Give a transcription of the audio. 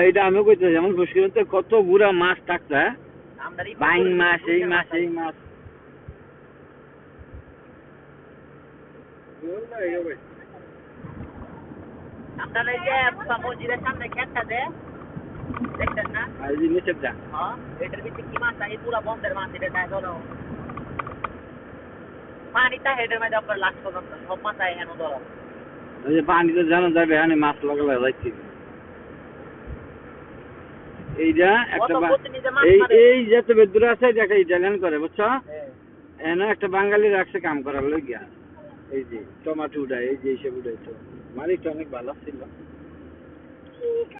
এটা আমিও কইতেছি যেমন পুষ্করিতে কত গুড়া মাছ থাকছে, বাইং মাছ, এই মাছ, এই মাছ। আপনারা এই যে মসজিদের সামনে খেতটা যে দেখছেন না, আর এই নিচে যা এটার ভিতরে কি মাছ আছে? পুরা বন্ধের মাছ, এটা তাই ধরো পানিটা হেডের মধ্যে আপনার লাগতো না, সব মাছ এখানে ধরো। ওই যে পানি তো জানা যাবে, এখানে মাছ লাগালে যাইছি। এইটা একটা এই যত বেদুর আছে এটা একটা ইটালিয়ান করে, বুঝছো? এনে একটা বাঙালি রাখছে কাম করার লইগা। এই যে টমেটো উঠায়, এই যে এইসব উঠাইতো, মালিকটা অনেক ভালো ছিল।